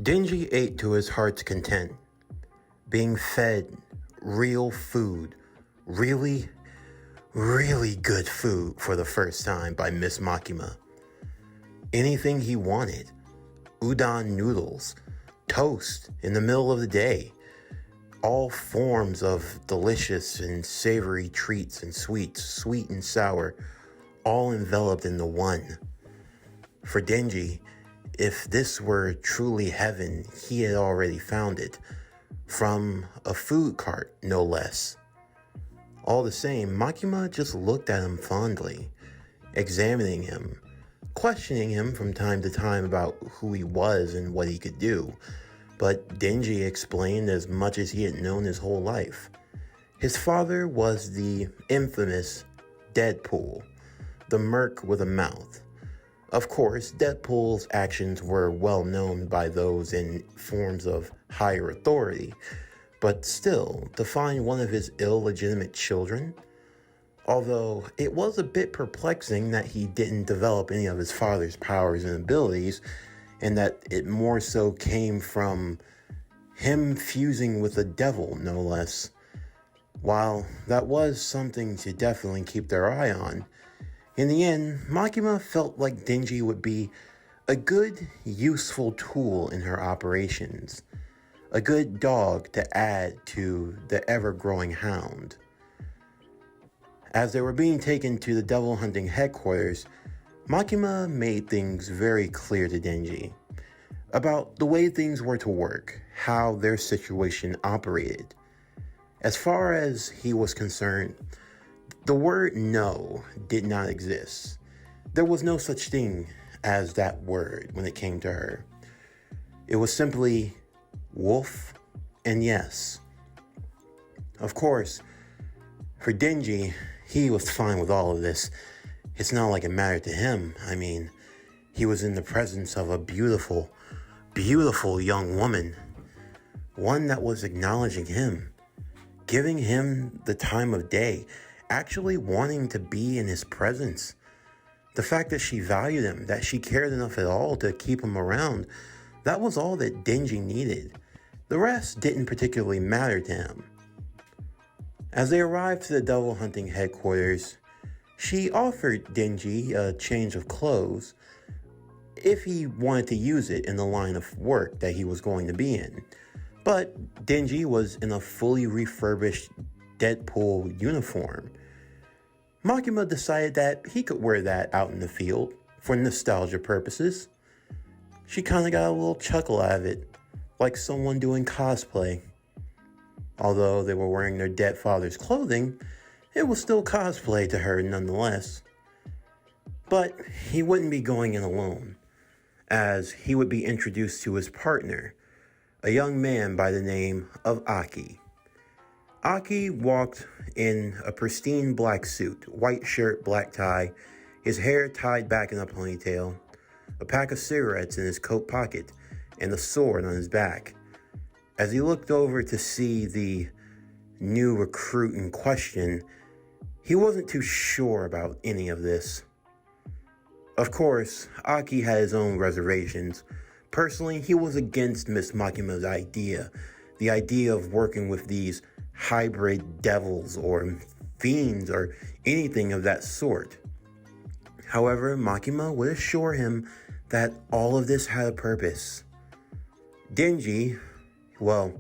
Denji ate to his heart's content, being fed real food, really, really good food for the first time by Miss Makima. Anything he wanted, udon noodles, toast in the middle of the day, all forms of delicious and savory treats and sweets, sweet and sour, all enveloped in the one. For Denji, if this were truly heaven, he had already found it, from a food cart, no less. All the same, Makima just looked at him fondly, examining him, questioning him from time to time about who he was and what he could do. But Denji explained as much as he had known his whole life. His father was the infamous Deadpool, the merc with a mouth. Of course, Deadpool's actions were well known by those in forms of higher authority, but still, to find one of his illegitimate children, although it was a bit perplexing that he didn't develop any of his father's powers and abilities, and that it more so came from him fusing with the devil, no less. While that was something to definitely keep their eye on, in the end, Makima felt like Denji would be a good, useful tool in her operations, a good dog to add to the ever-growing hound. As they were being taken to the devil hunting headquarters, Makima made things very clear to Denji about the way things were to work, how their situation operated. As far as he was concerned, the word no did not exist. There was no such thing as that word when it came to her. It was simply wolf and yes. Of course, for Denji, he was fine with all of this. It's not like it mattered to him. I mean, he was in the presence of a beautiful, beautiful young woman. One that was acknowledging him, giving him the time of day, actually wanting to be in his presence. The fact that she valued him, that she cared enough at all to keep him around, that was all that Denji needed. The rest didn't particularly matter to him. As they arrived to the devil hunting headquarters, she offered Denji a change of clothes if he wanted to use it in the line of work that he was going to be in. But Denji was in a fully refurbished Deadpool uniform. Makima decided that he could wear that out in the field for nostalgia purposes. She kind of got a little chuckle out of it, like someone doing cosplay. Although they were wearing their dead father's clothing, it was still cosplay to her nonetheless. But he wouldn't be going in alone, as he would be introduced to his partner, a young man by the name of Aki. Aki walked in a pristine black suit, white shirt, black tie, his hair tied back in a ponytail, a pack of cigarettes in his coat pocket, and a sword on his back. As he looked over to see the new recruit in question, he wasn't too sure about any of this. Of course, Aki had his own reservations. Personally, he was against Miss Makima's idea, the idea of working with these hybrid devils or fiends or anything of that sort. However, Makima would assure him that all of this had a purpose. Denji, well,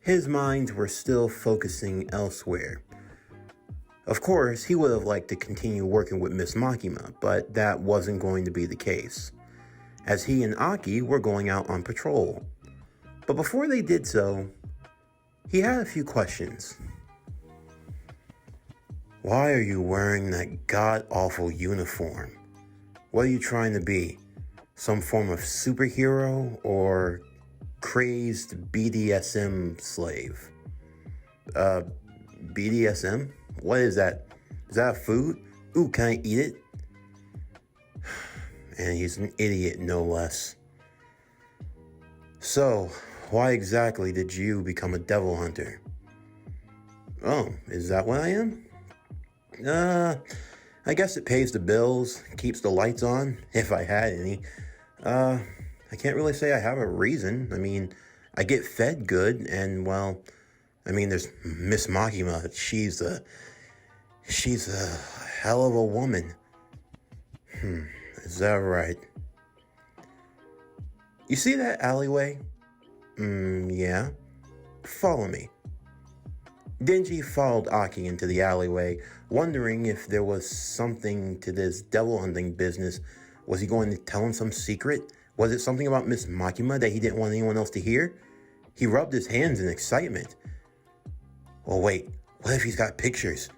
his minds were still focusing elsewhere. Of course, he would have liked to continue working with Miss Makima, but that wasn't going to be the case, as he and Aki were going out on patrol. But before they did so, he had a few questions. Why are you wearing that god-awful uniform? What are you trying to be? Some form of superhero or crazed BDSM slave? BDSM? What is that? Is that food? Ooh, can I eat it? And he's an idiot, no less. So, why exactly did you become a devil hunter? Oh, is that what I am? I guess it pays the bills, keeps the lights on, if I had any. I can't really say I have a reason. I mean, I get fed good, and well, I mean, there's Miss Makima. She's a hell of a woman. Is that right? You see that alleyway? Yeah. Follow me. Denji followed Aki into the alleyway, wondering if there was something to this devil hunting business. Was he going to tell him some secret? Was it something about Miss Makima that he didn't want anyone else to hear? He rubbed his hands in excitement. Oh wait, what if he's got pictures?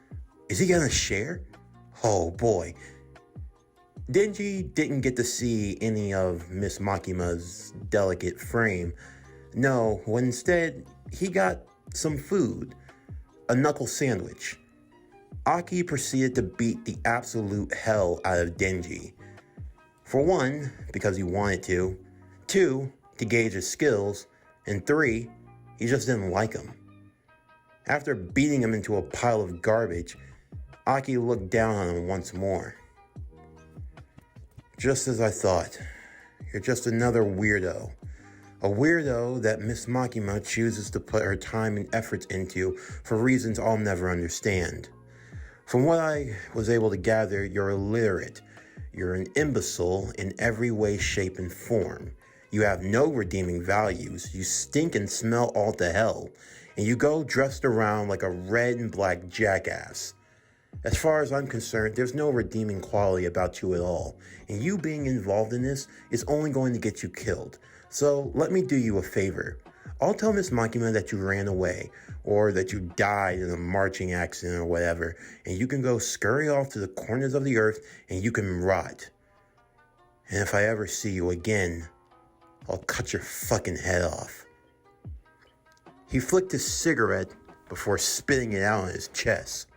Is he gonna share? Oh boy. Denji didn't get to see any of Miss Makima's delicate frame. No, instead, he got some food. A knuckle sandwich. Aki proceeded to beat the absolute hell out of Denji. For one, because he wanted to. Two, to gauge his skills. And three, he just didn't like him. After beating him into a pile of garbage, Aki looked down on him once more. Just as I thought. You're just another weirdo. A weirdo that Miss Makima chooses to put her time and efforts into for reasons I'll never understand. From what I was able to gather, you're illiterate. You're an imbecile in every way, shape, and form. You have no redeeming values. You stink and smell all to hell. And you go dressed around like a red and black jackass. As far as I'm concerned, there's no redeeming quality about you at all. And you being involved in this is only going to get you killed. So let me do you a favor. I'll tell Miss Makima that you ran away, or that you died in a marching accident or whatever, and you can go scurry off to the corners of the earth and you can rot. And if I ever see you again, I'll cut your fucking head off. He flicked his cigarette before spitting it out on his chest.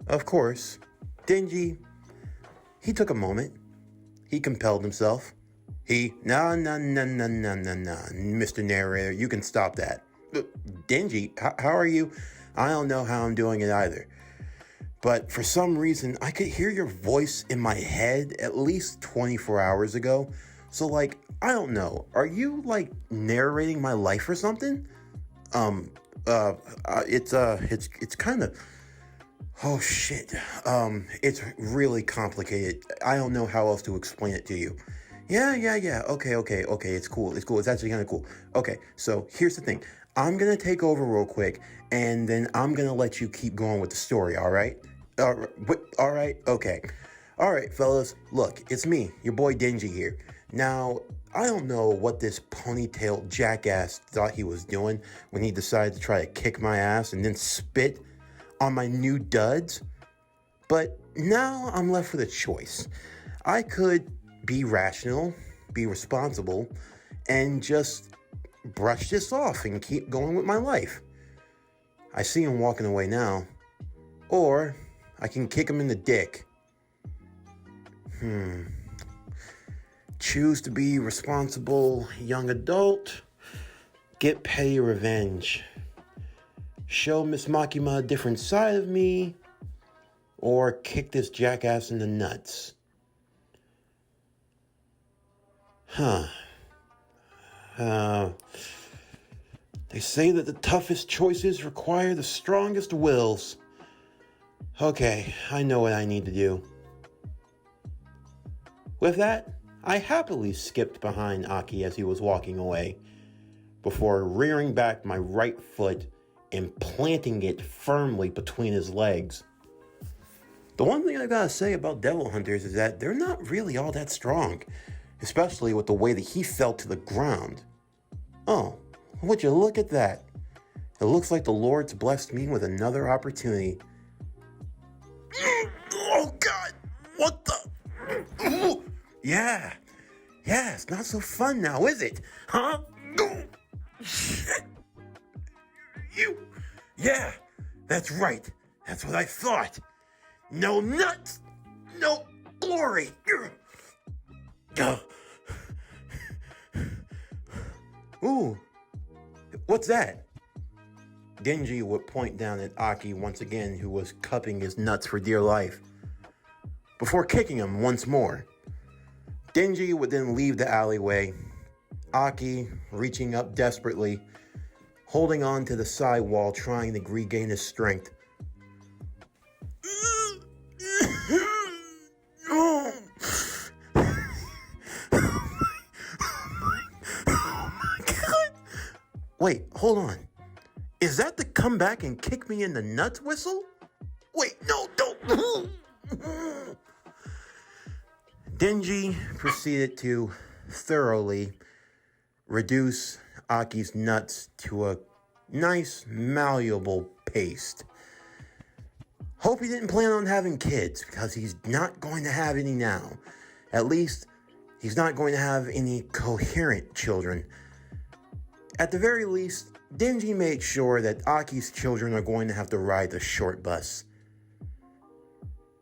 Of course, Denji, he took a moment. He compelled himself. No, Mr. Narrator, you can stop that. Denji, how are you? I don't know how I'm doing it either. But for some reason, I could hear your voice in my head at least 24 hours ago. So, like, I don't know. Are you, like, narrating my life or something? It's kind of... Oh, shit. It's really complicated. I don't know how else to explain it to you. Yeah. Okay. It's cool. It's actually kind of cool. Okay, so here's the thing. I'm going to take over real quick, and then I'm going to let you keep going with the story, all right? All right? Okay. All right, fellas. Look, it's me, your boy Denji here. Now, I don't know what this ponytailed jackass thought he was doing when he decided to try to kick my ass and then spit on my new duds, but now I'm left with a choice. I could be rational, be responsible, and just brush this off and keep going with my life. I see him walking away now, or I can kick him in the dick. Choose to be responsible young adult, get petty revenge. Show Miss Makima a different side of me, or kick this jackass in the nuts. They say that the toughest choices require the strongest wills. Okay, I know what I need to do. With that, I happily skipped behind Aki as he was walking away, before rearing back my right foot and planting it firmly between his legs. The one thing I gotta say about devil hunters is that they're not really all that strong, especially with the way that he fell to the ground. Oh, would you look at that? It looks like the Lord's blessed me with another opportunity. Oh God, what the? Yeah, it's not so fun now, is it? Huh? Shit. Yeah, that's right. That's what I thought. No nuts, no glory. Ooh, what's that? Denji would point down at Aki once again, who was cupping his nuts for dear life, before kicking him once more. Denji would then leave the alleyway, Aki reaching up desperately, holding on to the side wall, trying to regain his strength. Wait, hold on. Is that the come back and kick me in the nuts whistle? Wait, no, don't. Denji proceeded to thoroughly reduce Aki's nuts to a nice, malleable paste. Hope he didn't plan on having kids, because he's not going to have any now. At least, he's not going to have any coherent children. At the very least, Denji made sure that Aki's children are going to have to ride the short bus.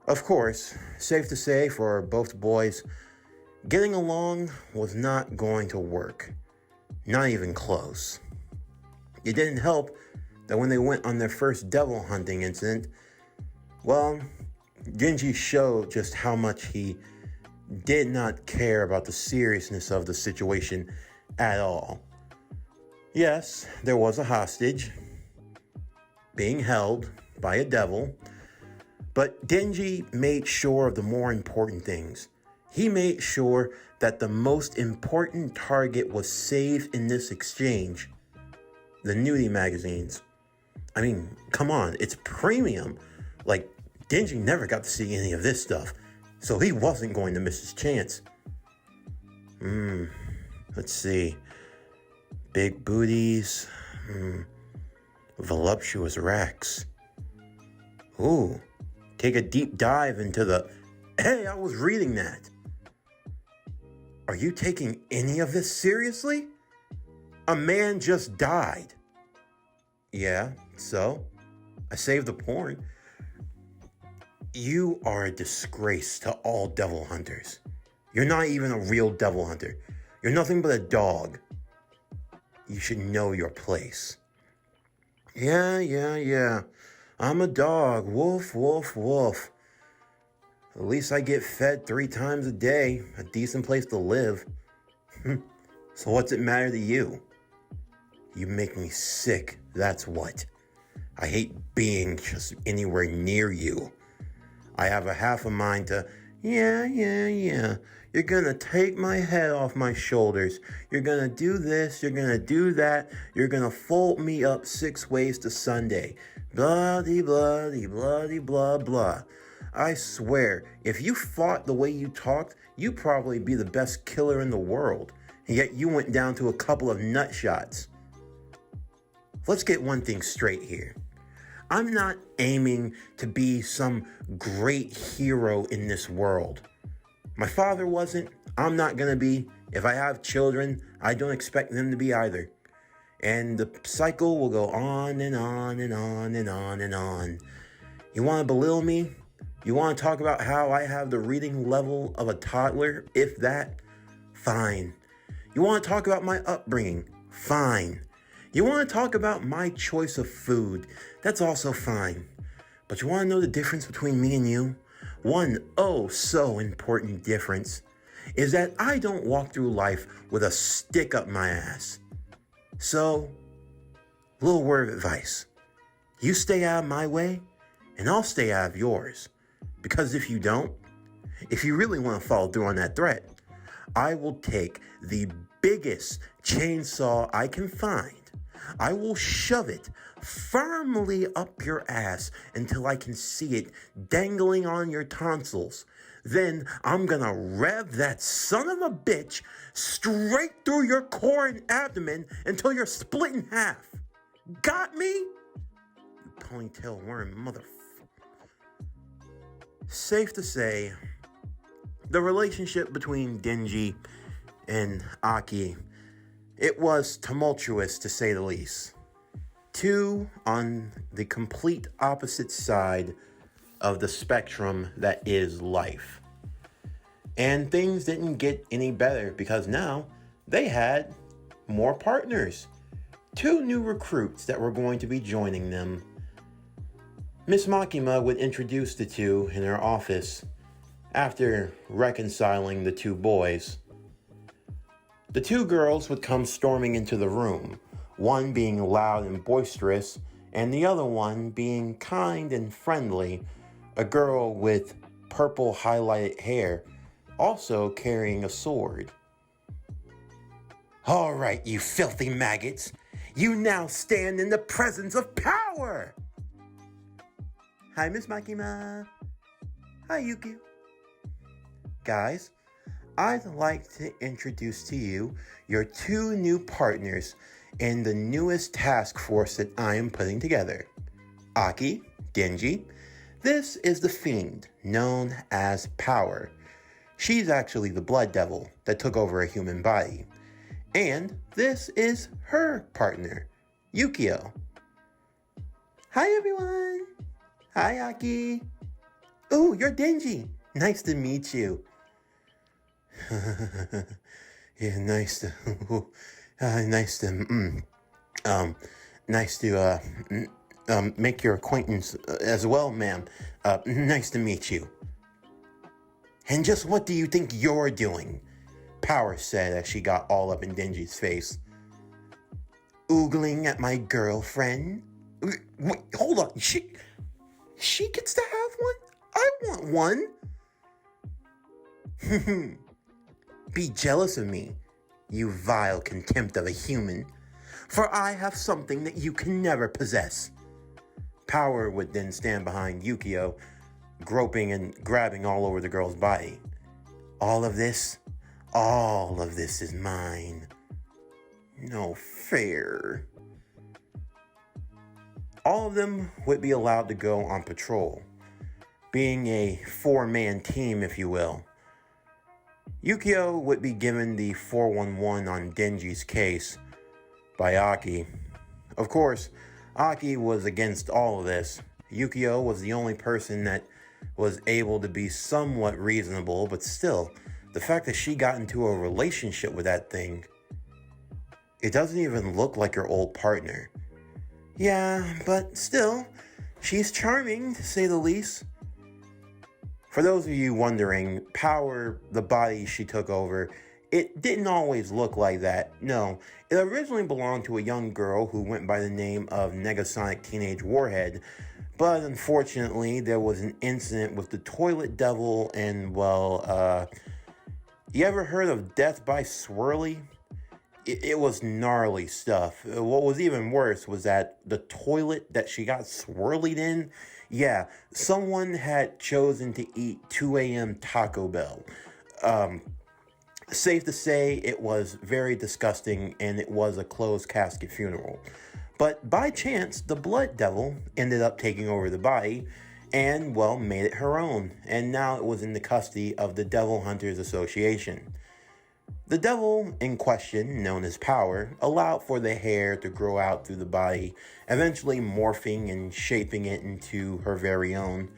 Of course, safe to say for both boys, getting along was not going to work. Not even close. It didn't help that when they went on their first devil hunting incident, well, Denji showed just how much he did not care about the seriousness of the situation at all. Yes, there was a hostage being held by a devil, but Denji made sure of the more important things. He made sure that the most important target was saved in this exchange. The nudie magazines. I mean, come on, it's premium. Like, Denji never got to see any of this stuff, so he wasn't going to miss his chance. Let's see. Big booties. Voluptuous racks. Ooh. Take a deep dive into the... Hey, I was reading that. Are you taking any of this seriously? A man just died. Yeah, so? I saved the porn. You are a disgrace to all devil hunters. You're not even a real devil hunter. You're nothing but a dog. You should know your place. Yeah. I'm a dog. Woof, woof, woof. At least I get fed 3 times a day. A decent place to live. So what's it matter to you? You make me sick, that's what. I hate being just anywhere near you. I have a half a mind to, yeah. You're gonna take my head off my shoulders. You're gonna do this, you're gonna do that. You're gonna fold me up 6 ways to Sunday. Bloody, bloody, bloody, blah, blah. I swear, if you fought the way you talked, you'd probably be the best killer in the world. And yet you went down to a couple of nut shots. Let's get one thing straight here. I'm not aiming to be some great hero in this world. My father wasn't. I'm not going to be. If I have children, I don't expect them to be either. And the cycle will go on and on and on and on and on. You want to belittle me? You want to talk about how I have the reading level of a toddler, if that? Fine. You want to talk about my upbringing? Fine. You want to talk about my choice of food? That's also fine. But you want to know the difference between me and you? One so important difference is that I don't walk through life with a stick up my ass. So, little word of advice. You stay out of my way, and I'll stay out of yours. Because if you don't, if you really want to follow through on that threat, I will take the biggest chainsaw I can find. I will shove it firmly up your ass until I can see it dangling on your tonsils. Then I'm gonna rev that son of a bitch straight through your core and abdomen until you're split in half. Got me? You ponytail wearing motherfucker. Safe to say, the relationship between Denji and Aki, it was tumultuous to say the least. 2 on the complete opposite side of the spectrum that is life. And things didn't get any better because now they had more partners. 2 new recruits that were going to be joining them. Miss Makima would introduce the 2 in her office After reconciling the two boys, the two girls would come storming into the room, one being loud and boisterous, and the other one being kind and friendly, a girl with purple highlighted hair, also carrying a sword. "All right, you filthy maggots, you now stand in the presence of power!" "Hi, Miss Makima." "Hi, Yuki." Guys, I'd like to introduce to you your two new partners in the newest task force that I am putting together. Aki, Denji. This is the fiend known as Power. She's actually the blood devil that took over a human body. And this is her partner, Yukio. "Hi, everyone." "Hi, Aki." "Ooh, you're Denji. Nice to meet you." Yeah, nice to make your acquaintance as well, ma'am. Nice to meet you. "And just what do you think you're doing?" Power said as she got all up in Denji's face. "Oogling at my girlfriend?" Wait, hold on. She gets to have one? I want one. "Be jealous of me, you vile contempt of a human, for I have something that you can never possess." Power would then stand behind Yukio, groping and grabbing all over the girl's body. All of this is mine. No fair." All of them would be allowed to go on patrol, being a four-man team, if you will. Yukio would be given the 411 on Denji's case by Aki. Of course, Aki was against all of this. Yukio was the only person that was able to be somewhat reasonable, but still, the fact that she got into a relationship with that thing, it doesn't even look like her old partner. Yeah, but still, she's charming, to say the least. For those of you wondering, Power, the body she took over, it didn't always look like that. No, it originally belonged to a young girl who went by the name of Negasonic Teenage Warhead, but unfortunately, there was an incident with the Toilet Devil and, you ever heard of Death by Swirly? It was gnarly stuff. What was even worse was that the toilet that she got swirled in, yeah, someone had chosen to eat 2 a.m. Taco Bell. Safe to say, it was very disgusting, and it was a closed casket funeral. But by chance, the Blood Devil ended up taking over the body and, made it her own. And now it was in the custody of the Devil Hunters Association. The devil in question, known as Power, allowed for the hair to grow out through the body, eventually morphing and shaping it into her very own.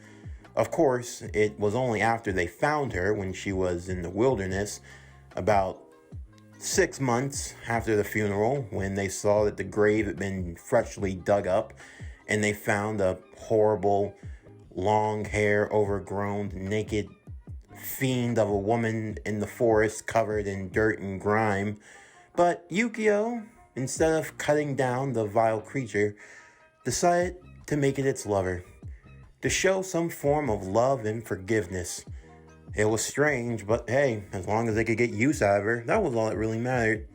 Of course, it was only after they found her when she was in the wilderness, about 6 months after the funeral, when they saw that the grave had been freshly dug up, and they found a horrible, long hair, overgrown, naked fiend of a woman in the forest covered in dirt and grime. But Yukio, instead of cutting down the vile creature, decided to make it its lover, to show some form of love and forgiveness. It was strange, but hey, as long as they could get use out of her, that was all that really mattered.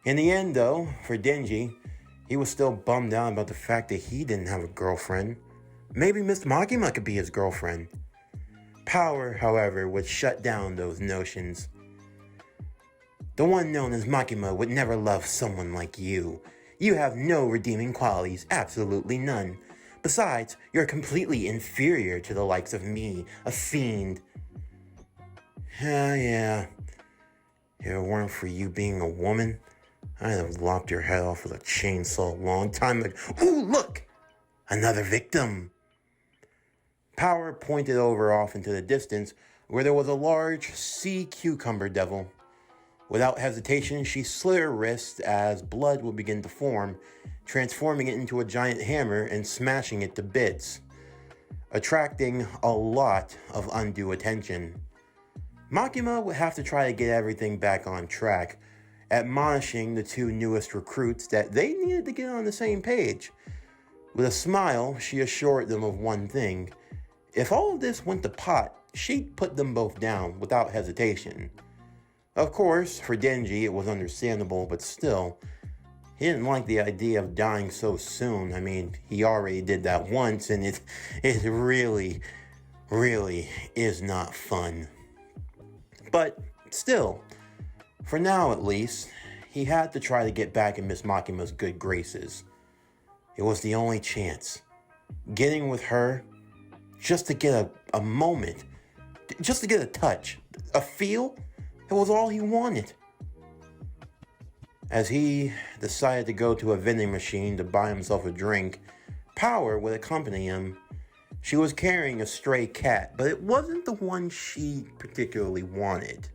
In the end, though, for Denji, he was still bummed out about the fact that he didn't have a girlfriend. Maybe Miss Makima could be his girlfriend. Power, however, would shut down those notions. "The one known as Makima would never love someone like you. You have no redeeming qualities, absolutely none. Besides, you're completely inferior to the likes of me, a fiend." Yeah. If it weren't for you being a woman, I'd have lopped your head off with a chainsaw a long time ago. Ooh, look! Another victim! Power pointed over off into the distance where there was a large sea cucumber devil. Without hesitation, she slit her wrist as blood would begin to form, transforming it into a giant hammer and smashing it to bits. attracting a lot of undue attention. Makima would have to try to get everything back on track, admonishing the two newest recruits that they needed to get on the same page. With a smile, she assured them of one thing. If all of this went to pot, she'd put them both down without hesitation. Of course, for Denji it was understandable, but still, he didn't like the idea of dying so soon. I mean, he already did that once, and it really is not fun. But still, for now at least, he had to try to get back in Miss Makima's good graces. It was the only chance. Getting with her, just to get a moment, just to get a touch, a feel, it was all he wanted. As he decided to go to a vending machine to buy himself a drink, Power would accompany him. She was carrying a stray cat, but it wasn't the one she particularly wanted.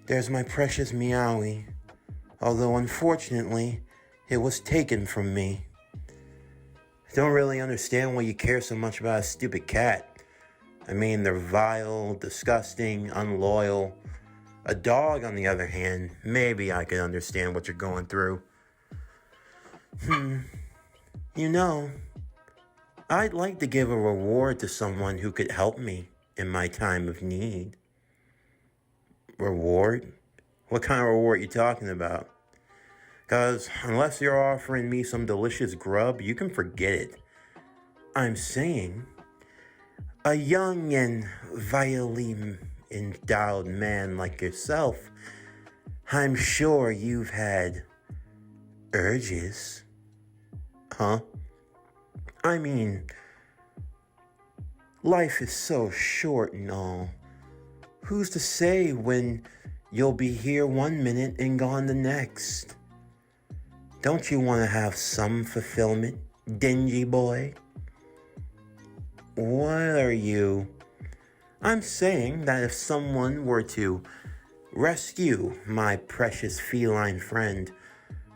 There's my precious Meowie, although unfortunately, it was taken from me. I don't really understand why you care so much about a stupid cat. I mean, they're vile, disgusting, unloyal. A dog, on the other hand, maybe I could understand what you're going through. You know, I'd like to give a reward to someone who could help me in my time of need. Reward? What kind of reward are you talking about? Because unless you're offering me some delicious grub, you can forget it. I'm saying, a young and vilely endowed man like yourself, I'm sure you've had urges. Huh? I mean, life is so short and all. Who's to say when you'll be here one minute and gone the next? Don't you want to have some fulfillment, Denji boy? What are you? I'm saying that if someone were to rescue my precious feline friend,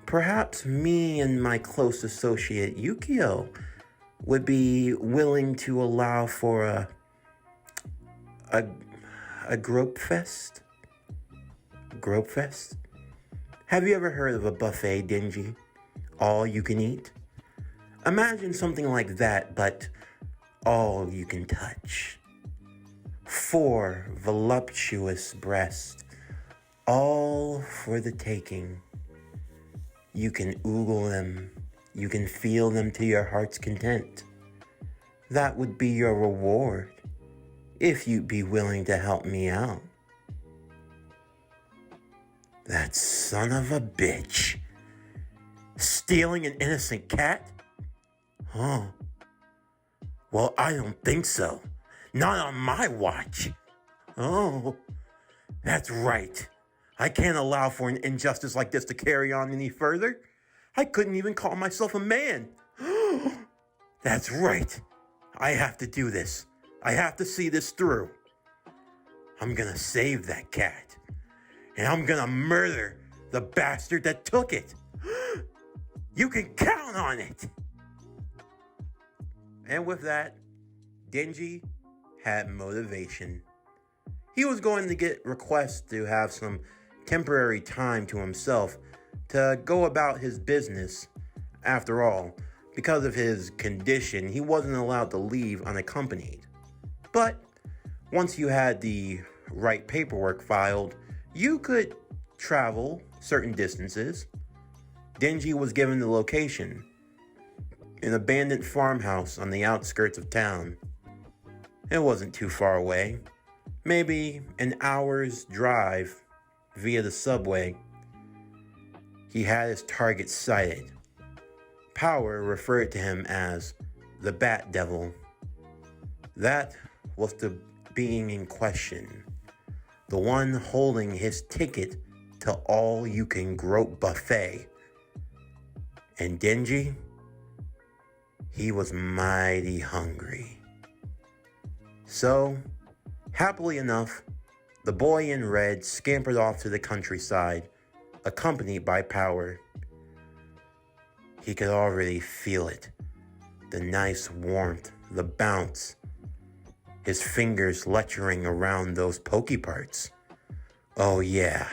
perhaps me and my close associate Yukio would be willing to allow for a grope fest? Grope fest? Have you ever heard of a buffet, Denji? All you can eat? Imagine something like that, but all you can touch. 4 voluptuous breasts, all for the taking. You can oogle them. You can feel them to your heart's content. That would be your reward, if you'd be willing to help me out. That son of a bitch. Stealing an innocent cat? Huh. Well, I don't think so. Not on my watch. Oh, that's right. I can't allow for an injustice like this to carry on any further. I couldn't even call myself a man. That's right. I have to do this. I have to see this through. I'm gonna save that cat. And I'm gonna murder the bastard that took it. You can count on it. And with that, Denji had motivation. He was going to get requests to have some temporary time to himself to go about his business. After all, because of his condition, he wasn't allowed to leave unaccompanied. But once you had the right paperwork filed, you could travel certain distances. Denji was given the location, an abandoned farmhouse on the outskirts of town. It wasn't too far away, maybe an hour's drive via the subway. He had his target sighted. Power referred to him as the Bat Devil. That was the being in question, the one holding his ticket to all-you-can-grope buffet. And Denji, he was mighty hungry. So, happily enough, the boy in red scampered off to the countryside, accompanied by Power. He could already feel it. The nice warmth, the bounce. His fingers lecturing around those pokey parts. Oh yeah,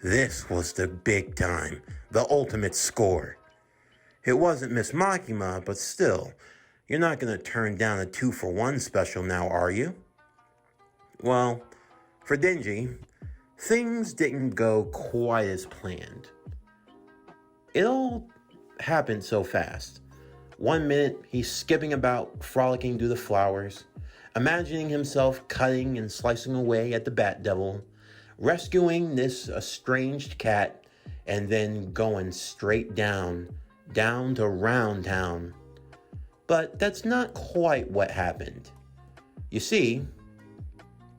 this was the big time, the ultimate score. It wasn't Miss Makima, but still, you're not going to turn down a 2-for-1 special now, are you? Well, for Denji, things didn't go quite as planned. It all happened so fast. 1 minute, he's skipping about, frolicking through the flowers, imagining himself cutting and slicing away at the Bat Devil, rescuing this estranged cat, and then going straight down to Round Town. But that's not quite what happened. You see,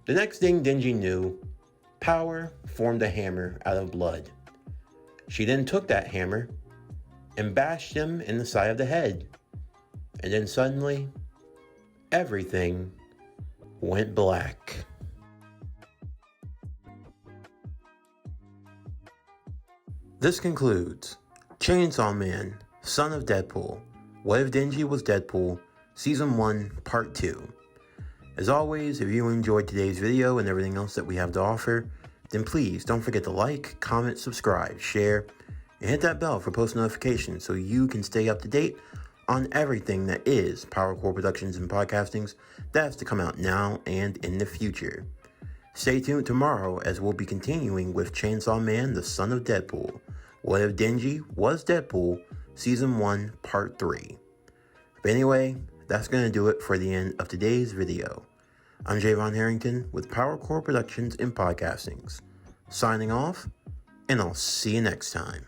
the next thing Denji knew, Power formed a hammer out of blood. She then took that hammer and bashed him in the side of the head. And then suddenly, everything went black. This concludes Chainsaw Man, Son of Deadpool, What If Denji Was Deadpool, Season 1, Part 2. As always, if you enjoyed today's video and everything else that we have to offer, then please don't forget to like, comment, subscribe, share, and hit that bell for post notifications so you can stay up to date on everything that is PowerCore Productions and Podcastings that's to come out now and in the future. Stay tuned tomorrow as we'll be continuing with Chainsaw Man, the Son of Deadpool, What If Denji Was Deadpool, Season 1, Part 3. But anyway, that's going to do it for the end of today's video. I'm Javon Harrington with PowerCore Productions and Podcastings, signing off, and I'll see you next time.